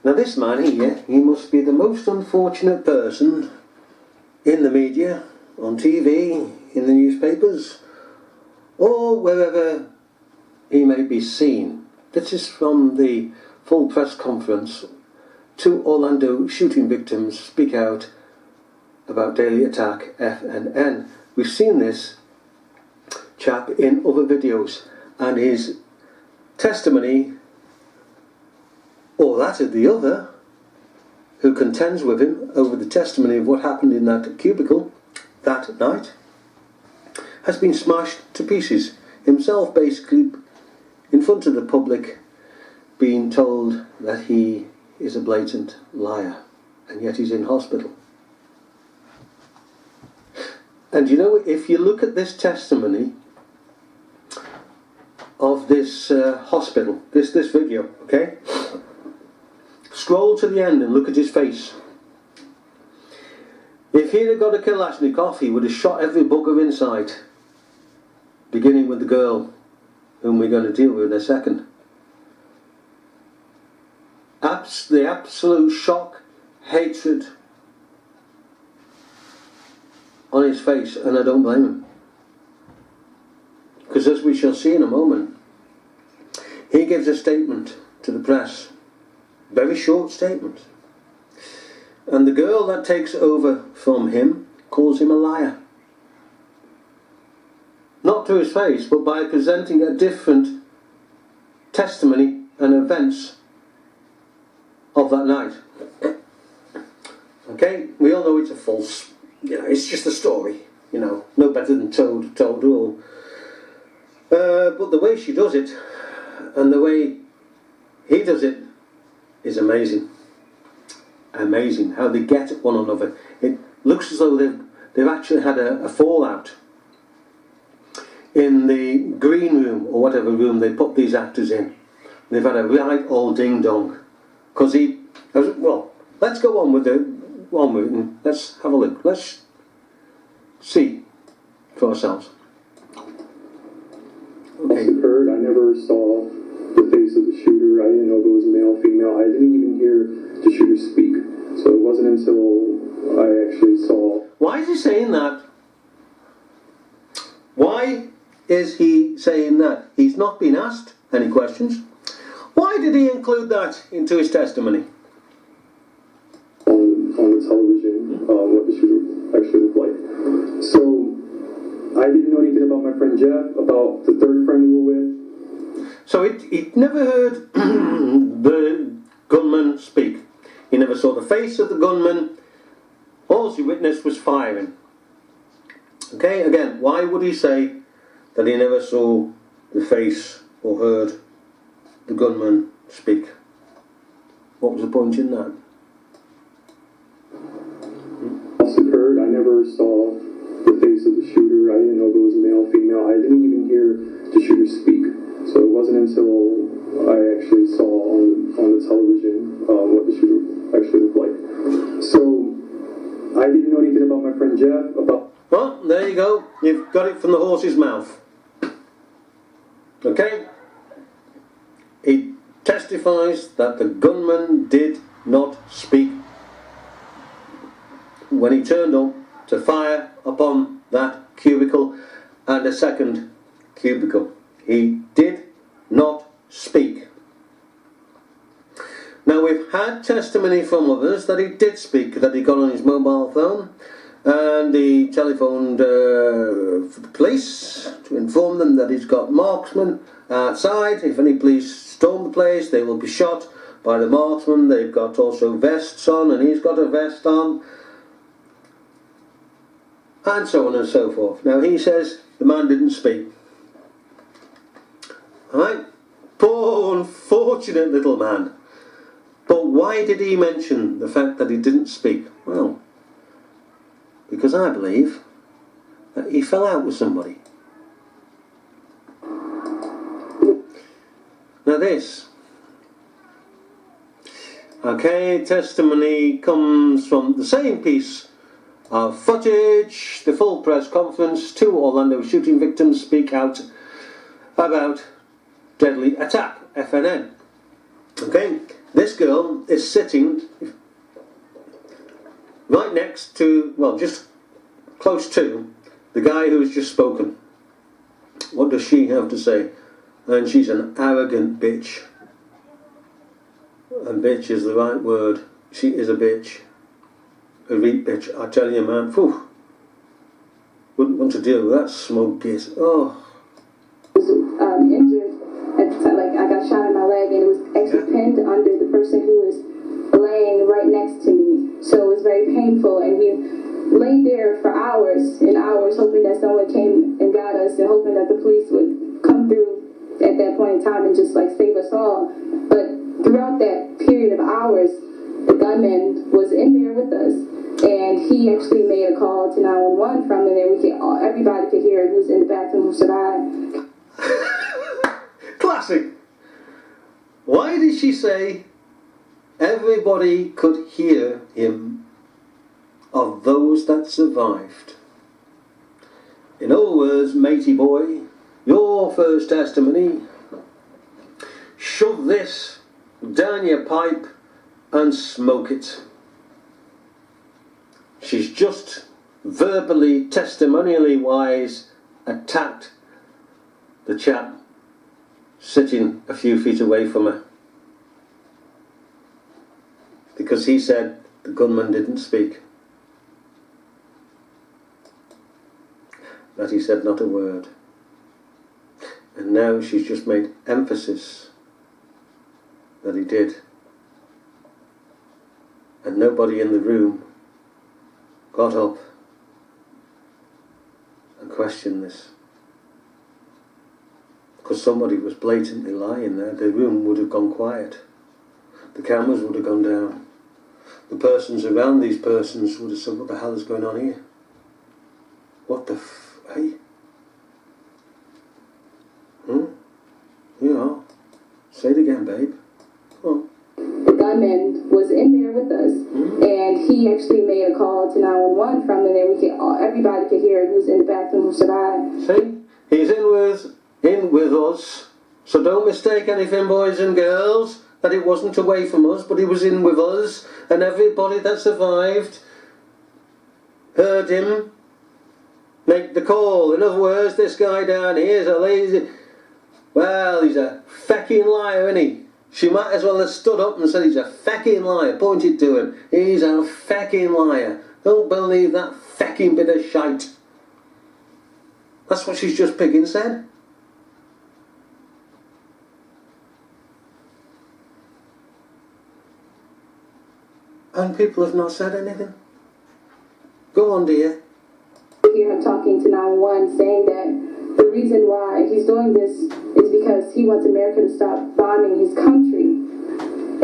Now this man here, he must be the most unfortunate person in the media, on TV, in the newspapers, or wherever he may be seen. This is from the full press conference. 2 Orlando shooting victims speak out about daily attack FNN. We've seen this chap in other videos, and his testimony, or that of the other who contends with him over the testimony of what happened in that cubicle that night, has been smashed to pieces. Himself basically in front of the public being told that he is a blatant liar, and yet he's in hospital. And you know, if you look at this testimony of this hospital, this video, okay? Scroll to the end and look at his face. If he'd have got a Kalashnikov, he would have shot every bugger inside, beginning with the girl, whom we're going to deal with in a second. The absolute shock, hatred on his face, and I don't blame him. Because as we shall see in a moment, he gives a statement to the press. Very short statement. And the girl that takes over from him calls him a liar. Not to his face, but by presenting a different testimony and events of that night. Okay, we all know it's a false, it's just a story, no better than told all. But the way she does it, and the way he does it, is amazing. Amazing how they get at one another. It looks as though they've actually had a fallout in the green room, or whatever room they put these actors in. They've had a right old ding dong. Because let's go on with it and let's have a look. Let's see for ourselves. Okay. Occurred. I never saw the face of the shooter. I didn't know if it was male, female. I didn't even hear the shooter speak. So it wasn't until I actually saw... Why is he saying that? Why is he saying that? He's not been asked any questions. Why did he include that into his testimony? On the television, what the shooter actually looked like. So, I didn't know anything about my friend Jeff, about the third friend we were with. So he'd never heard the gunman speak. He never saw the face of the gunman. All he witnessed was firing. Okay, again, why would he say that he never saw the face or heard the gunman speak? What was the point in that? Occurred. I never saw the face of the shooter. I didn't know if it was male, female. I didn't even hear the shooter speak. So it wasn't until I actually saw on the television what the shooter actually looked like. So I didn't know anything about my friend Jeff. Well, there you go. You've got it from the horse's mouth. Okay? He testifies that the gunman did not speak when he turned up to fire upon that cubicle and a second cubicle. He did not speak. Now, we've had testimony from others that he did speak, that he got on his mobile phone and he telephoned for the police to inform them that he's got marksmen outside. If any police storm the place, they will be shot by the marksmen. They've got also vests on, and he's got a vest on, and so on and so forth. Now, he says the man didn't speak. Alright? Poor unfortunate little man. But why did he mention the fact that he didn't speak? Well, because I believe that he fell out with somebody. Now this, testimony comes from the same piece of footage, the full press conference. 2 Orlando shooting victims speak out about deadly attack, FNN. Okay, This girl is sitting right next to, well, just close to the guy who has just spoken. What does she have to say? And she's an arrogant bitch. And bitch is the right word. She is a bitch. A real bitch. I tell you, man, whew, wouldn't want to deal with that smoke git. Oh. Injured at the time, like I got shot in my leg, and it was actually pinned under the person who was laying right next to me. So it was very painful, and we laid there for hours and hours, hoping that someone came and got us, and hoping that the police would come through at that point in time and just like save us all. But throughout that period of hours, the gunman was in there with us, and he actually made a call to 911 from in there. Everybody could hear who's in the bathroom who survived. Classic. Why did she say everybody could hear him of those that survived? In other words, matey boy, your first testimony, shove this down your pipe and smoke it. She's just verbally, testimonially wise attacked the chap sitting a few feet away from her, because he said the gunman didn't speak, that he said not a word. And now she's just made emphasis that he did, and nobody in the room got up and questioned this. Because somebody was blatantly lying there, the room would have gone quiet. The cameras would have gone down. The persons around these persons would have said, what the hell is going on here? What the hey? Yeah. Say it again, babe. Come on. The gunman was in there with us, and he actually made a call to 911 from in there. Everybody could hear who's in the bathroom who survived. See? He's in with us. So don't mistake anything, boys and girls, that it wasn't away from us, but he was in with us, and everybody that survived heard him make the call. In other words, this guy down here is a lazy... Well, he's a fecking liar, isn't he? She might as well have stood up and said he's a fecking liar, pointed to him. He's a fecking liar. Don't believe that fecking bit of shite. That's what she's just picking said. And people have not said anything. Go on, dear. I hear him talking to 911 saying that the reason why he's doing this is because he wants America to stop bombing his country.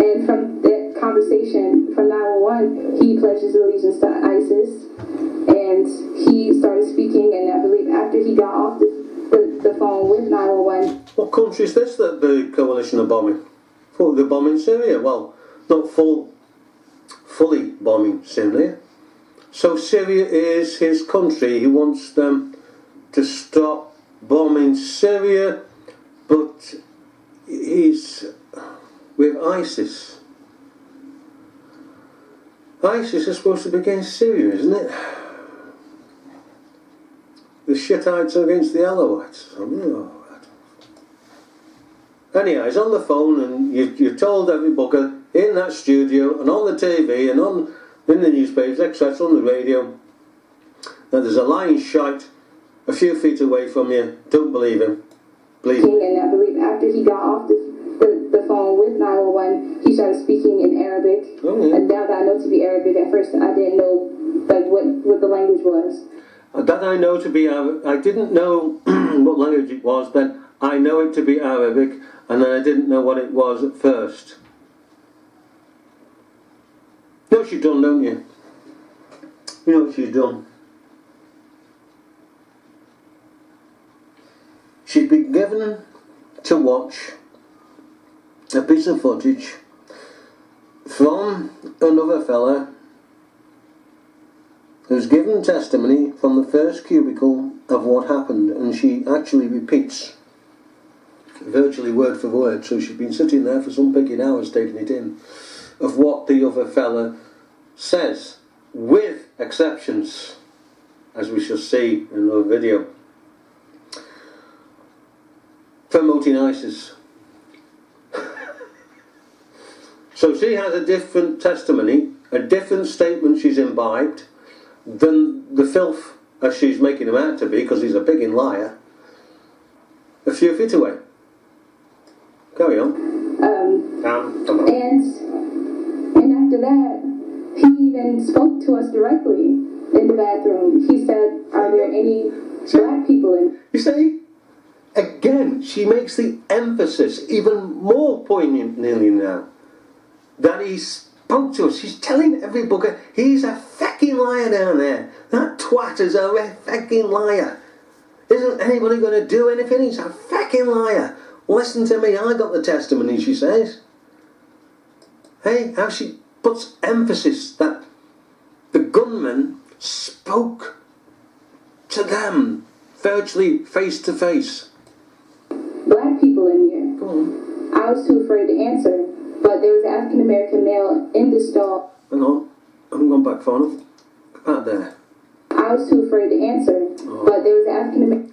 And from that conversation, from 911, he pledged his allegiance to ISIS. And he started speaking, and I believe after he got off the phone with 911. What country is this that the coalition are bombing? Well, they're bombing Syria. Well, not fully bombing Syria. So Syria is his country. He wants them to stop bombing Syria, but he's with ISIS. ISIS is supposed to be against Syria, isn't it? The Shittites are against the Alawites. Anyhow, he's on the phone, and you told every bugger in that studio and on the TV and in the newspapers, etc., on the radio, that there's a lying shite a few feet away from you. Don't believe him. Believe him. And I believe after he got off the phone with 911, he started speaking in Arabic. Oh, yeah. And now that I know to be Arabic, at first I didn't know like what the language was. That I know to be Arabic. I didn't know what language it was, but I know it to be Arabic, and then I didn't know what it was at first. You know what she's done, don't you? You know what she's done. She's been given to watch a piece of footage from another fella who's given testimony from the first cubicle of what happened, and she actually repeats virtually word for word, so she'd been sitting there for some picking hours taking it in, of what the other fella says, with exceptions, as we shall see in another video. Promoting ISIS. So she has a different testimony, a different statement she's imbibed than the filth as she's making him out to be, because he's a pigging liar, a few feet away. Carry on. Come on. And after that, he even spoke to us directly in the bathroom. He said, "Are there any black people in?" You see, again, she makes the emphasis even more poignantly now that he spoke to us. She's telling every bugger he's a fucking liar down there. That twat is a fucking liar. Isn't anybody going to do anything? He's a fucking liar. Listen to me, I got the testimony, she says. Hey, how she puts emphasis that the gunman spoke to them virtually face to face. Black people in here. Go on. I was too afraid to answer, but there was an African American male in the stall. Hang on, I haven't gone back far enough. Come out there. I was too afraid to answer, but there was an African American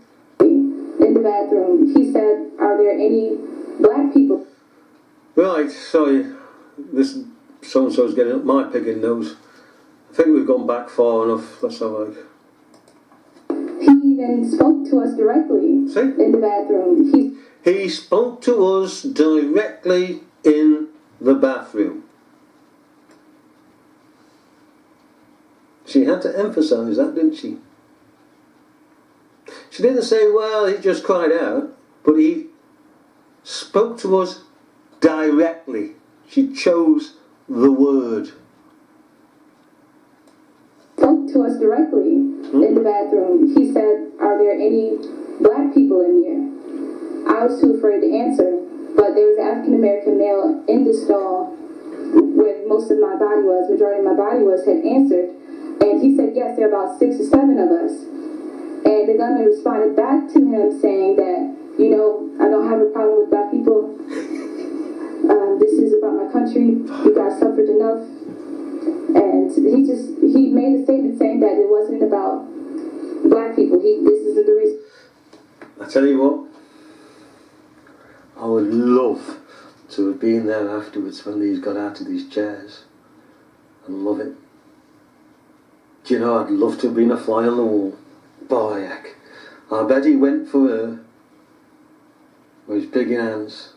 in the bathroom. He said, "Are there any black people?" Right, sorry. This so-and-so's getting up my picking nose. I think we've gone back far enough. That's all right. He even spoke to us directly See? in the bathroom. He spoke to us directly in the bathroom. She had to emphasise that, didn't she? She didn't say, well, he just cried out, but he spoke to us directly. She chose the word. Spoke to us directly in the bathroom. He said, "Are there any black people in here?" I was too afraid to answer, but there was an African American male in the stall where most of my body was, majority of my body was, had answered. And he said, yes, there are about 6 or 7 of us. And the gunman responded back to him saying that, you know, I don't have a problem with black people. This is about my country. You guys suffered enough. And he made a statement saying that it wasn't about black people. This isn't the reason. I tell you what, I would love to have been there afterwards when these got out of these chairs. I'd love it. Do you know, I'd love to have been a fly on the wall. By heck. I bet he went for her with his big hands.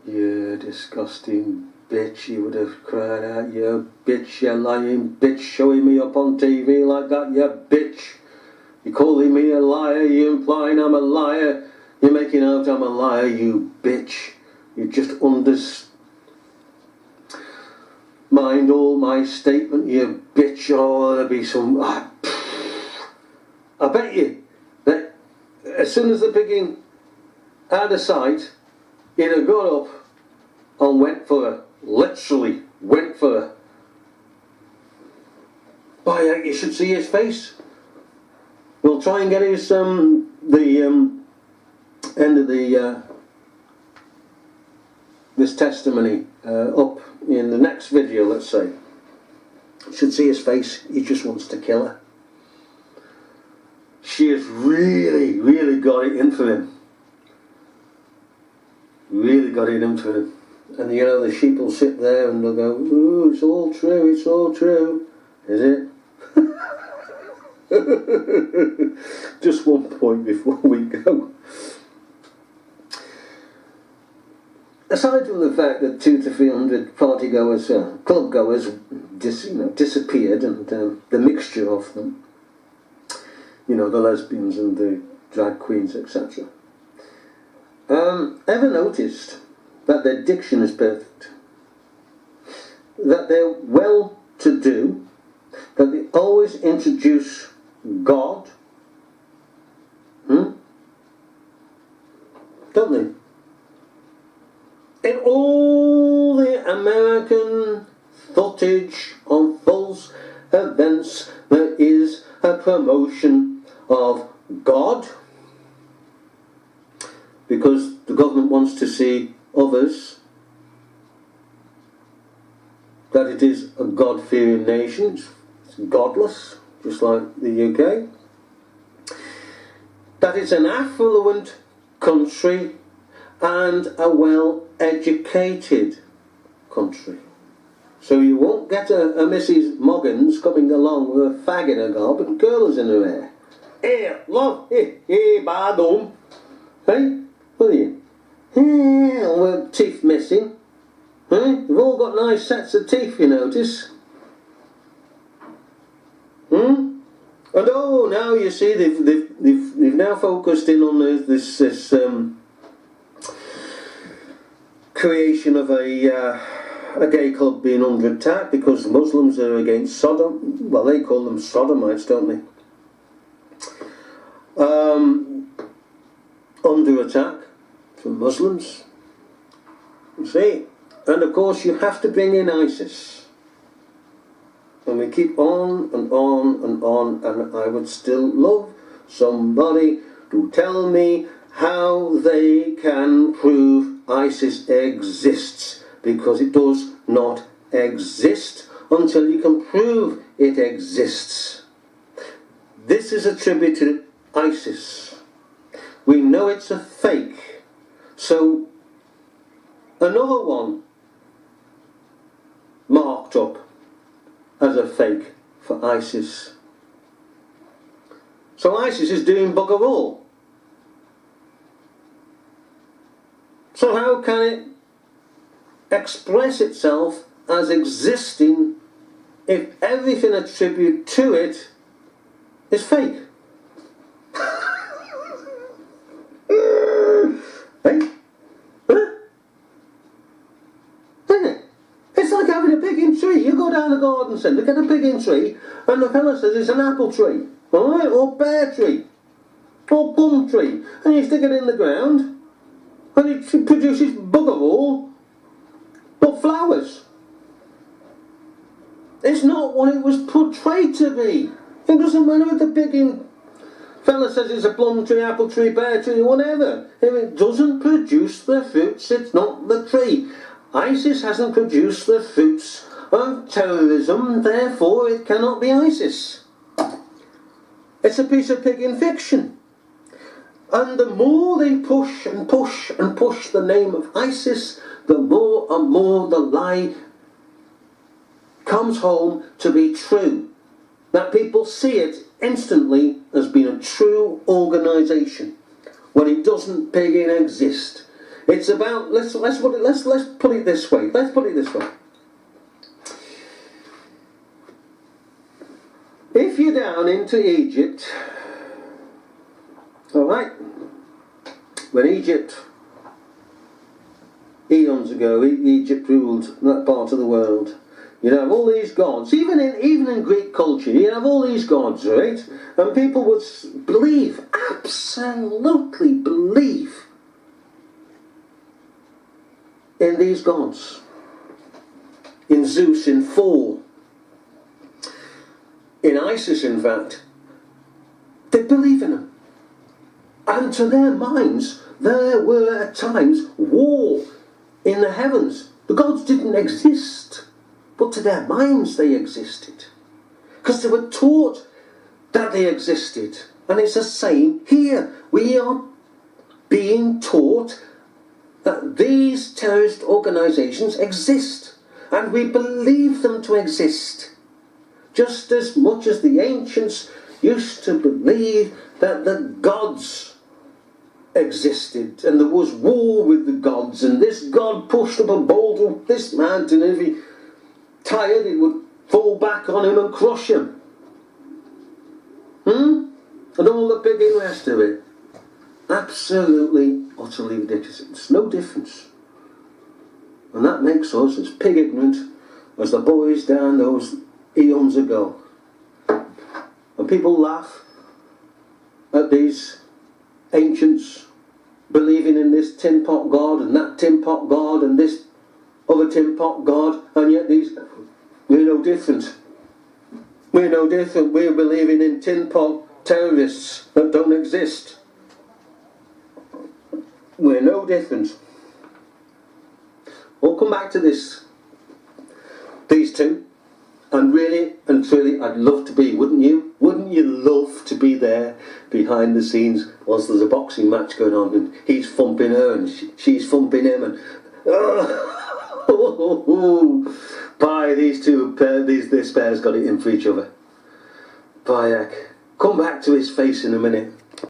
You disgusting bitch, he would have cried out. You bitch, you lying bitch, showing me up on TV like that, you bitch. You're calling me a liar, you're implying I'm a liar. You're making out I'm a liar, you bitch. You just mind all my statement, you bitch. Oh, there'll be some... I bet you that as soon as the pigging out of sight, he'd have got up and went for her. Literally went for her. By heck, you should see his face. We'll try and get his end of the this testimony up in the next video, let's say. You should see his face. He just wants to kill her. She has really, really got it in for him. Really got it in for him. And you know, the sheep will sit there and they'll go, ooh, it's all true, it's all true. Is it? Just one point before we go. Aside from the fact that 200 to 300 party goers, club goers, disappeared, and the mixture of them, you know, the lesbians and the drag queens, etc. Ever noticed that their diction is perfect? That they're well-to-do? That they always introduce God? Don't they? In all the American footage of false events, there is a promotion of God, because the government wants to see others that it is a God-fearing nation. It's godless, just like the UK. That it's an affluent country and a well-educated country. So you won't get a Mrs. Moggins coming along with a fag in her gob and curlers in her hair. Here, look, here, badum. Hey, what are you? With teeth missing. Hey, you've all got nice sets of teeth, you notice. And oh, now you see they've now focused in on this creation of a gay club being under attack because Muslims are against Sodom. Well, they call them sodomites, don't they? Under attack from Muslims. You see? And of course you have to bring in ISIS. And we keep on and on and on, and I would still love somebody to tell me how they can prove ISIS exists, because it does not exist until you can prove it exists. This is attributed to ISIS. We know it's a fake. So another one marked up as a fake for ISIS. So ISIS is doing bugger all. So how can it express itself as existing if everything attributed to it is fake? Hey? Huh? Isn't it? It's like having a pigging tree. You go down the garden centre, get a pigging tree, and the fella says it's an apple tree, alright, or pear tree, or plum tree, and you stick it in the ground, and it produces bugger all but flowers. It's not what it was portrayed to be. It doesn't matter if the pigging fella says it's a plum tree, apple tree, pear tree, whatever. If it doesn't produce the fruits, it's not the tree. ISIS hasn't produced the fruits of terrorism, therefore it cannot be ISIS. It's a piece of pigging fiction. And the more they push and push and push the name of ISIS, the more and more the lie comes home to be true. That people see it instantly as being a true organisation when it doesn't pigging exist. It's about let's put it this way. Let's put it this way. If you're down into Egypt, all right, when Egypt eons ago, Egypt ruled that part of the world. You'd have all these gods, even in Greek culture, you'd have all these gods, right? And people would believe, absolutely believe, in these gods. In Zeus, in Thor, in Isis, in fact. They believe in them. And to their minds, there were at times war in the heavens. The gods didn't exist. But to their minds they existed. Because they were taught that they existed. And it's the same here. We are being taught that these terrorist organisations exist. And we believe them to exist. Just as much as the ancients used to believe that the gods existed. And there was war with the gods. And this god pushed up a boulder up this mountain. And if he tired, it would fall back on him and crush him. And all the big rest of it. Absolutely, utterly ridiculous. It's no difference. And that makes us as pig ignorant as the boys down those eons ago. And people laugh at these ancients believing in this tin pot god and that tin pot god and this other tin pot god, and yet we're no different. We're no different. We're believing in tin pot terrorists that don't exist. we're no different. We'll come back to these two, and really and truly, I'd love to be, wouldn't you? Wouldn't you love to be there behind the scenes whilst there's a boxing match going on, and he's thumping her and she's thumping him, and by this pair's got it in for each other. By heck, come back to his face in a minute.